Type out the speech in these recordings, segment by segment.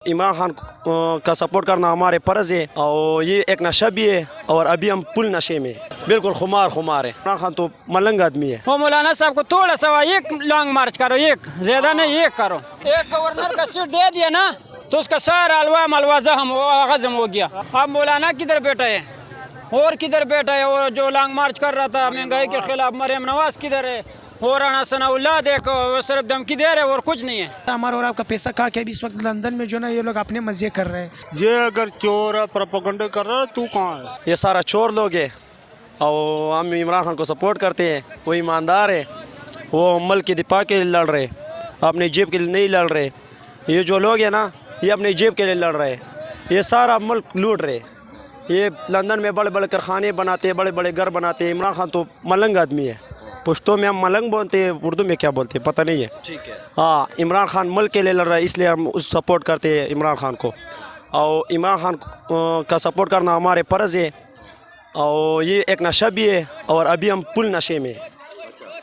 عمران خان کا سپورٹ کرنا ہمارے فرض ہے، اور یہ ایک نشہ بھی ہے، اور ابھی ہم پل نشے میں بالکل خمار ہے۔ عمران خان تو ملنگ آدمی ہے۔ وہ مولانا صاحب کو تھوڑا سا ایک لانگ مارچ کرو، ایک زیادہ نہیں، ایک کرو۔ ایک گورنر کا سیٹ دے دیا نا تو اس کا سارا الوا زخم ہو گیا۔ اب مولانا کدھر بیٹھا ہے اور کدھر بیٹھا ہے؟ اور جو لانگ مارچ کر رہا تھا مہنگائی کے خلاف مریم نواز کدھر ہے؟ اور رانا ثناء اللہ دیکھو وہ صرف دھمکی دے رہے اور کچھ نہیں ہے۔ ہمارا اور آپ کا پیسہ کھا کے ابھی اس وقت لندن میں جو نا یہ لوگ اپنے مزے کر رہے ہیں۔ یہ اگر چور ہے، پروپیگنڈا کر رہا ہے، تو کہاں ہے؟ یہ سارا چور لوگ ہے، اور ہم عمران خان کو سپورٹ کرتے ہیں۔ وہ ایماندار ہے، وہ ملک کے دفاع کے لیے لڑ رہے، اپنے جیب کے لیے نہیں لڑ رہے۔ یہ جو لوگ ہیں نا، یہ اپنے جیب کے لیے لڑ رہے، یہ سارا ملک لوٹ رہے۔ یہ لندن میں بڑے بڑے کارخانے بناتے ہیں، بڑے بڑے گھر بناتے ہیں۔ عمران خان تو ملنگ آدمی ہے۔ پشتو میں ہم ملنگ بولتے ہیں، اردو میں کیا بولتے ہیں پتہ نہیں ہے۔ ٹھیک ہے، ہاں، عمران خان ملک کے لیے لڑ رہا ہے، اس لیے ہم اس سپورٹ کرتے ہیں عمران خان کو۔ اور عمران خان کا سپورٹ کرنا ہمارے فرض ہے، اور یہ ایک نشہ بھی ہے، اور ابھی ہم پل نشے میں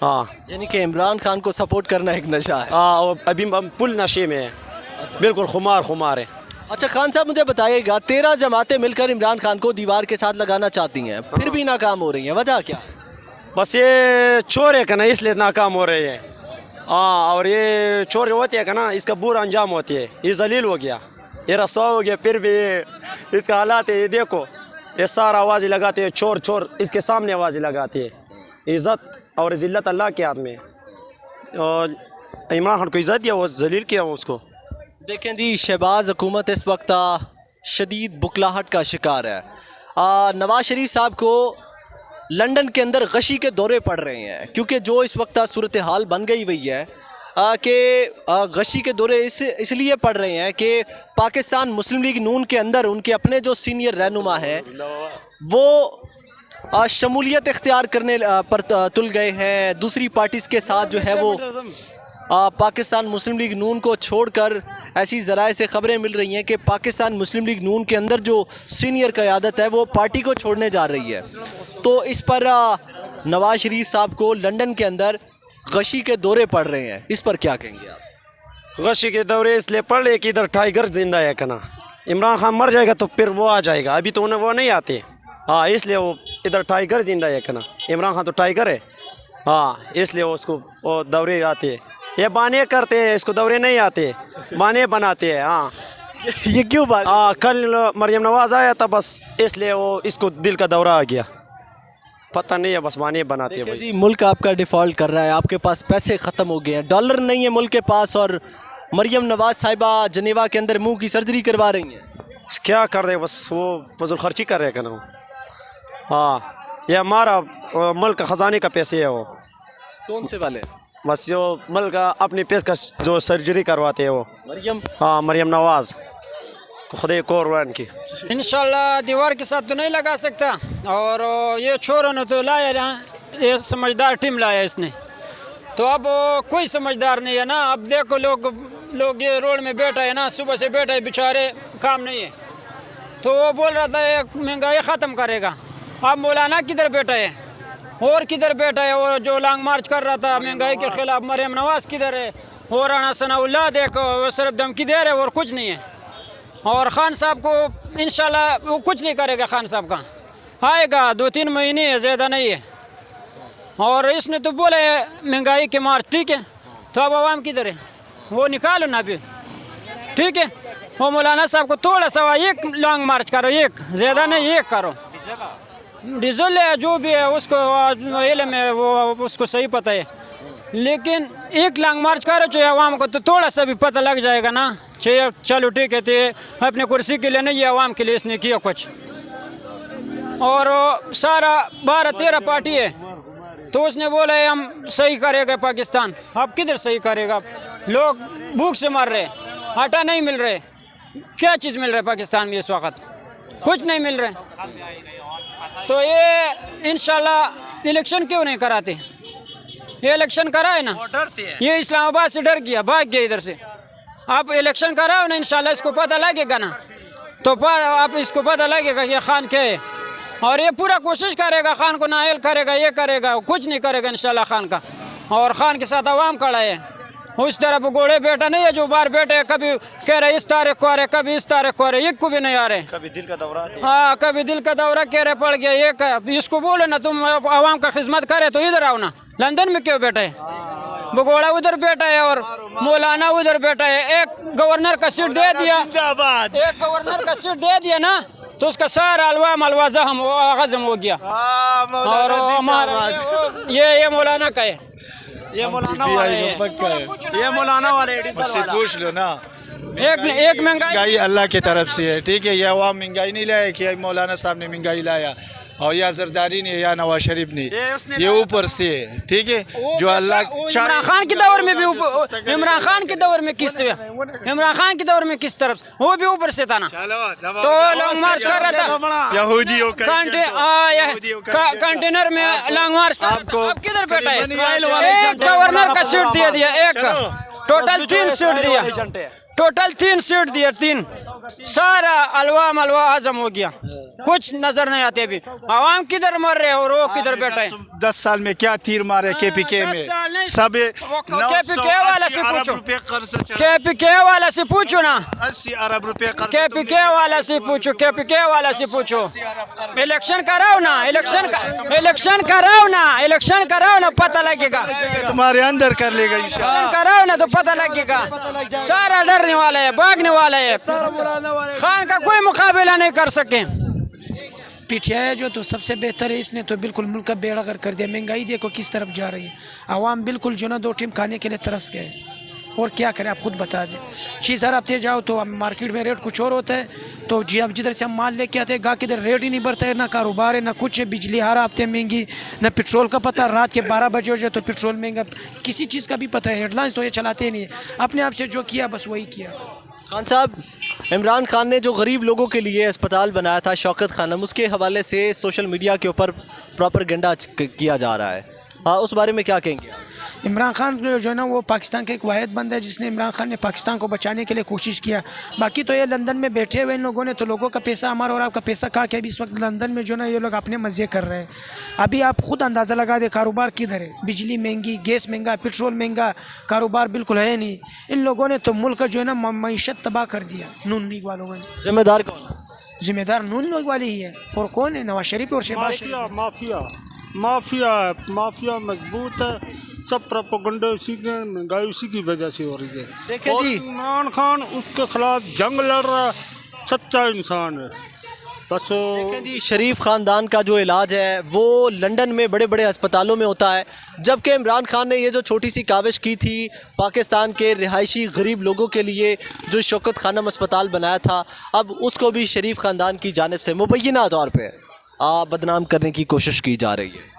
ہاں یعنی کہ عمران خان کو سپورٹ کرنا ایک نشہ ہے۔ ہاں، اور ابھی ہم پل نشے میں ہیں، بالکل خمار ہے۔ اچھا خان صاحب مجھے بتائیے گا، 13 جماعتیں مل کر عمران خان کو دیوار کے ساتھ لگانا چاہتی ہیں، پھر بھی ناکام ہو رہی ہیں، وجہ کیا ہے؟ بس یہ چور ہے کہ نا، اس لیے ناکام ہو رہے ہیں۔ ہاں، اور یہ چور ہوتے ہیں کہ نا، اس کا برا انجام ہوتی ہے۔ یہ ذلیل ہو گیا، یہ رسوا ہو گیا، پھر بھی اس کا حالات ہے۔ یہ دیکھو، یہ سارا آوازیں لگاتے ہیں، چور چور، اس کے سامنے آوازیں لگاتے ہیں۔ عزت اور ذلت اللہ کے ہاتھ میں، اور عمران خان کو عزت دیا، وہ ذلیل کیا اس کو۔ دیکھیں جی، شہباز حکومت اس وقت شدید بکلاہٹ کا شکار ہے۔ نواز شریف صاحب کو لندن کے اندر غشی کے دورے پڑ رہے ہیں، کیونکہ جو اس وقت صورتحال بن گئی ہوئی ہے کہ غشی کے دورے اس لیے پڑ رہے ہیں کہ پاکستان مسلم لیگ نون کے اندر ان کے اپنے جو سینئر رہنما ہیں وہ شمولیت اختیار کرنے پر تل گئے ہیں۔ دوسری پارٹیز کے ساتھ جو ہے وہ پاکستان مسلم لیگ نون کو چھوڑ کر ایسی ذرائع سے خبریں مل رہی ہیں کہ پاکستان مسلم لیگ نون کے اندر جو سینئر قیادت ہے وہ پارٹی کو چھوڑنے جا رہی ہے۔ تو اس پر نواز شریف صاحب کو لندن کے اندر غشی کے دورے پڑ رہے ہیں، اس پر کیا کہیں گے آپ؟ غشی کے دورے اس لیے پڑ رہے کہ ادھر ٹائیگر زندہ ہے کنا۔ عمران خان مر جائے گا تو پھر وہ آ جائے گا، ابھی تو انہیں وہ نہیں آتے۔ ہاں، اس لیے وہ ادھر ٹائیگر زندہ ہے کنا۔ عمران خان تو ٹائیگر ہے، ہاں، اس لیے اس کو وہ دورے آتے ہیں۔ یہ بانے کرتے ہیں، اس کو دورے نہیں آتے، بانے بناتے ہیں۔ ہاں، یہ کیوں بات؟ ہاں، کل مریم نواز آیا تھا، بس اس لیے وہ اس کو دل کا دورہ آ گیا، پتہ نہیں ہے، بس بانے بناتے ہیں بھائی۔ جی، ملک آپ کا ڈیفالٹ کر رہا ہے، آپ کے پاس پیسے ختم ہو گئے ہیں، ڈالر نہیں ہے ملک کے پاس، اور مریم نواز صاحبہ جنیوا کے اندر منہ کی سرجری کروا رہی ہیں۔ کیا کر رہے، بس وہ فضول خرچی کر رہے کنا۔ ہاں، یہ ہمارا ملک خزانے کا پیسے ہے، وہ کون سے والے؟ بس جو ملک اپنی پیس کا جو سرجری کرواتے ہیں وہ مریم؟ ہاں، مریم نواز، خدا کو روان کی۔ انشاءاللہ دیوار کے ساتھ تو نہیں لگا سکتا، اور یہ چوروں نے تو لایا نا، یہ سمجھدار ٹیم لایا اس نے، تو اب کوئی سمجھدار نہیں ہے نا۔ اب دیکھو لوگ یہ روڈ میں بیٹھا ہے نا، صبح سے بیٹھا ہے بیچارے، کام نہیں ہے، تو وہ بول رہا تھا یہ مہنگائی ختم کرے گا۔ اب مولانا کدھر بیٹھا ہے اور کدھر بیٹھا ہے؟ اور جو لانگ مارچ کر رہا تھا مہنگائی کے خلاف مریم نواز کدھر ہے؟ اور رانا ثناء اللہ دیکھو وہ صرف دھمکی دے رہے اور کچھ نہیں ہے۔ اور خان صاحب کو انشاءاللہ وہ کچھ نہیں کرے گا، خان صاحب کا آئے گا 2-3 مہینے ہے، زیادہ نہیں ہے۔ اور اس نے تو بولے مہنگائی کے مارچ، ٹھیک ہے، تو اب عوام کدھر ہے؟ وہ نکالو نا پھر، ٹھیک ہے۔ وہ مولانا صاحب کو تھوڑا سا ایک لانگ مارچ کرو، ایک زیادہ نہیں، ایک کرو۔ ڈیزل ہے جو بھی ہے اس کو علم ہے، وہ اس کو صحیح پتہ ہے، لیکن ایک لانگ مارچ کرو چاہیے عوام کو، تو تھوڑا سا بھی پتہ لگ جائے گا نا۔ چاہیے چلو ٹھیک ہے، تو اپنے کرسی کے لیے نہیں، یہ عوام کے لیے اس نے کیا کچھ۔ اور سارا 12-13 پارٹی ہے، تو اس نے بولا ہے ہم صحیح کرے گا پاکستان۔ اب کدھر صحیح کرے گا؟ لوگ بھوک سے مر رہے، آٹا نہیں مل رہے، کیا چیز مل رہا ہے پاکستان میں اس وقت؟ کچھ نہیں مل رہا۔ تو یہ انشاءاللہ الیکشن کیوں نہیں کراتے؟ یہ الیکشن کرائے نا، یہ اسلام آباد سے ڈر گیا، بھاگ گیا ادھر سے۔ آپ الیکشن کراؤ نا، انشاءاللہ اس کو پتہ لگے گا نا، تو آپ اس کو پتہ لگے گا کہ خان کیا ہے، اور یہ پورا کوشش کرے گا، خان کو نائل کرے گا، یہ کرے گا، کچھ نہیں کرے گا انشاءاللہ خان کا۔ اور خان کے ساتھ عوام کھڑا ہے، उस तरफ घोड़े बैठा नहीं है जो बाहर बैठे, कभी कह रहे इस तारीख को आ रहे, कभी इस तारीख को आ रहे, एक को भी नहीं आ रहे। कभी दिल का दौरा है। हाँ, कभी दिल का दौरा कह रहे पड़ गया। एक इसको बोले ना तुम आवाम का खिदमत करे तो इधर आओ ना, लंदन में क्यों बैठे? भगोड़ा उधर बैठा है और मौलाना उधर बैठा है। एक गवर्नर का सीट दे दिया, एक गवर्नर का सीट दे दिया ना तो उसका सारा अलवा मलवा हजम हो गया। और हमारा ये मौलाना का है, ये मौलाना वाले हैं। ये मौलाना वाले एडिशन वाला। पूछ लो ना, एक महंगाई अल्लाह की तरफ से है, ठीक है। ये अवाम महंगाई नहीं लाया कि मौलाना साहब ने महंगाई लाया, और या जरदारी ने या नवाज शरीफ ने, ये ऊपर से है, ठीक है। जो अल्लाह इमरान खान के दौर में भी इमरान खान के दौर में किस इमरान खान के दौर में किस तरफ वो भी ऊपर से था ना, तो लॉन्ग मार्च कर रहा था यहूदियों कंटेनर में लॉन्ग मार्च। अब किधर बैठा है? एक गवर्नर का सीट दे दिया, एक टोटल 3 सीट दिया, टोटल 3 सीट दिया, 3 सारा अलवा मलवा हजम हो गया, कुछ नजर नहीं आते। अभी आवाम किधर मर रहे और वो किधर बैठा है? 10 साल में क्या तीर मारे KPK में, सब KPK वाला से पूछो, KPK वाला से पूछो ना, 80 अरब रुपए KPK वाला से पूछो, KPK वाला से पूछो। इलेक्शन कराओ ना, इलेक्शन कराओ ना, पता लगेगा। तुम्हारे अंदर कर लेगा इंशाल्लाह। इलेक्शन कराओ ना तो पता लगेगा। सारा डरने वाला है, भागने वाला है, खान का कोई मुकाबला नहीं कर सके। पीटीआई जो तो सबसे बेहतर है, इसने तो बिल्कुल मुल्क का बेड़ा गर्क कर दिया। महंगाई देखो किस तरफ जा रही है, आवाम बिल्कुल जो ना 2 टीम खाने के लिए तरस गए। और क्या करें आप खुद बता दें। चीज़ हर हफ्ते जाओ तो मार्केट में रेट कुछ और होता है, तो जी अब जिधर से हम माल लेके आते हैं गा किधर रेट ही नहीं बढ़ता है, ना कारोबार है ना कुछ है। बिजली हर हफ्ते महंगी, ना पेट्रोल का पता, रात के 12 बजे हो जाए तो पेट्रोल महंगा, किसी चीज़ का भी पता है। हेडलाइंस तो ये चलाते ही नहीं है, अपने आप से जो किया बस वही किया। खान साहब, इमरान खान ने जो गरीब लोगों के लिए अस्पताल बनाया था शौकत खानम, उसके हवाले से सोशल मीडिया के ऊपर प्रोपेगेंडा किया जा रहा है, उस बारे में क्या कहेंगे? इमरान खान जो है ना वो पाकिस्तान का एक वाहिद बंदा है जिसने, इमरान खान ने पाकिस्तान को बचाने के लिए कोशिश किया। बाकी तो ये लंदन में बैठे हुए इन लोगों ने तो लोगों का पैसा, हमारा और आपका पैसा खा के अभी इस वक्त लंदन में जो ना ये लोग अपने मज़े कर रहे हैं। अभी आप खुद अंदाज़ा लगा दे कारोबार किधर है, बिजली महंगी, गैस महंगा, पेट्रोल महंगा, कारोबार बिल्कुल है नहीं। इन लोगों ने तो मुल्क जो है ना मईशत तबाह कर दिया। नून लीग वालों ने जिम्मेदार कौन? जिम्मेदार नून लीग वाले ही है, और कौन है? नवाज शरीफ और शहबाज शरीफ। माफिया मजबूत है, सब प्रोपेगेंडा उसी के, महंगाई उसी की वजह से हो रही है। देखें और जी, इमरान खान उसके खिलाफ जंग लड़ रहा, सच्चा इंसान है बस। देखें जी, शरीफ ख़ानदान का जो इलाज है वो लंदन में बड़े बड़े अस्पतालों में होता है, जबकि इमरान खान ने ये जो छोटी सी काविश की थी पाकिस्तान के रिहायशी गरीब लोगों के लिए जो शौकत खानम अस्पताल बनाया था, अब उसको भी शरीफ ख़ानदान की जानिब से मुबैना तौर पर बदनाम करने की कोशिश की जा रही है।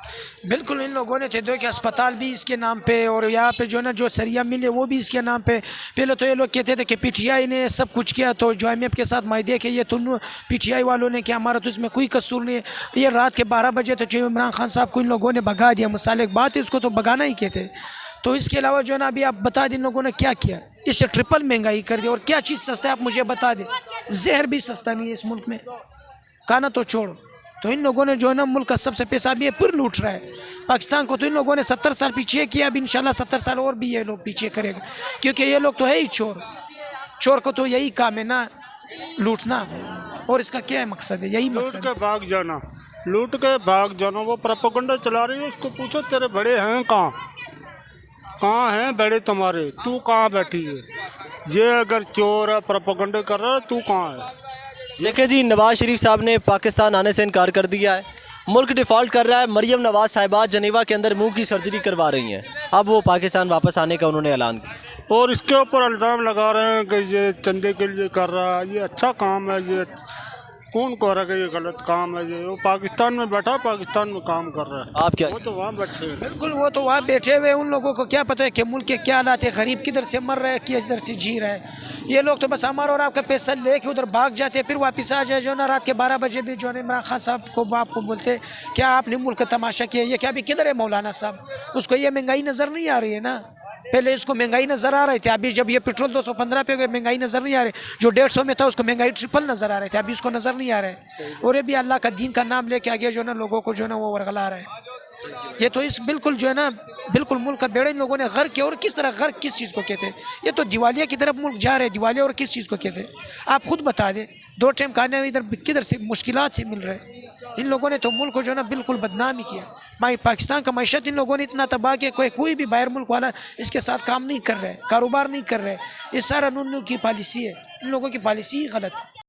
बिल्कुल इन लोगों ने थे दो कि अस्पताल भी इसके नाम पे, और यहाँ पे जो ना जो सरिया मिल है वो भी इसके नाम पे। पहले तो ये लोग कहते थे कि पीटीआई ने सब कुछ किया, तो जो IMF के साथ मायदे कि ये तुम पीटीआई वालों ने किया, हमारा तो इसमें कोई कसूर नहीं है। ये रात के 12 बजे तो जो इमरान खान साहब को इन लोगों ने भगा दिया, मिसाल एक बात है, इसको तो भगाना ही कहते। तो इसके अलावा जो है ना अभी आप बता दें इन लोगों ने क्या किया, इससे ट्रिपल महंगाई कर दी। और क्या चीज़ सस्ता है आप मुझे बता दें? जहर भी सस्ता नहीं है इस मुल्क में, खाना तो छोड़ो। तो इन लोगों ने जो है ना मुल्क का सबसे पैसा भी फिर लूट रहा है पाकिस्तान को। तो इन लोगों ने 70 साल पीछे किया, अब इंशाल्लाह 70 साल और भी ये लोग पीछे करेगा, क्योंकि ये लोग तो है ही चोर। चोर को तो यही काम है ना, लूटना। और इसका क्या है मकसद है? यही मकसद है, लूट के भाग जाना। वो प्रोपेगेंडा चला रही है, उसको पूछो तेरे बड़े हैं कहाँ हैं बड़े तुम्हारे, तू कहाँ बैठी है? ये अगर चोर है, प्रोपेगेंडा कर रहा है, तू कहाँ है? देखिए जी, नवाज शरीफ साहब ने पाकिस्तान आने से इनकार कर दिया है, मुल्क डिफ़ॉल्ट कर रहा है। मरियम नवाज साहिबा जनेवा के अंदर मुंह की सर्जरी करवा रही हैं, अब वो पाकिस्तान वापस आने का उन्होंने ऐलान किया। और इसके ऊपर इल्ज़ाम लगा रहे हैं कि ये चंदे के लिए कर रहा है, ये अच्छा काम है, ये कौन कह रहा है कि ये गलत काम है? ये वो पाकिस्तान में बैठा, पाकिस्तान में काम कर रहा है। आप क्या? वो तो वहाँ बैठे हैं। बिल्कुल, वो तो वहाँ बैठे हुए, उन लोगों को क्या पता है कि मुल्क के क्या हालात है, गरीब किधर से मर रहा है कि इधर से जी रहा है। ये लोग तो बस हमारा और आपका पैसा लेके उधर भाग जाते हैं, फिर वापस आ जाए। जो ना रात के 12 बजे भी जो है इमरान खान साहब को बाप को बोलते क्या आपने मुल्क का तमाशा किया, ये क्या? अभी किधर है मौलाना साहब? उसको ये महंगाई नज़र नहीं आ रही है ना। पहले इसको महंगाई नज़र आ रही थी, अभी जब ये पेट्रोल 215 पे हो गया महंगाई नज़र नहीं आ रही। जो 150 में था उसको महंगाई ट्रिपल नज़र आ रही थी, अभी इसको नज़र नहीं आ रहा है। और ये भी अल्लाह का दीन का नाम लेके आगे जो ना लोगों को जो ना वो वर्गला रहा है। یہ تو اس بالکل جو ہے نا بالکل ملک کا بیڑا ان لوگوں نے غرق کیا. اور کس طرح غرق کس چیز کو کہتے ہیں؟ یہ تو دیوالیہ کی طرف ملک جا رہے ہیں. دیوالیہ اور کس چیز کو کہتے ہیں آپ خود بتا دیں. 2 ٹائم کھانے میں ادھر کدھر سے مشکلات سے مل رہے ہیں. ان لوگوں نے تو ملک کو جو ہے نا بالکل بدنام ہی کیا. پاکستان کا معیشت ان لوگوں نے اتنا تباہ کیا کوئی بھی باہر ملک والا اس کے ساتھ کام نہیں کر رہے, کاروبار نہیں کر رہے. یہ سارا نون کی پالیسی ہے, ان لوگوں کی پالیسی ہی غلط ہے.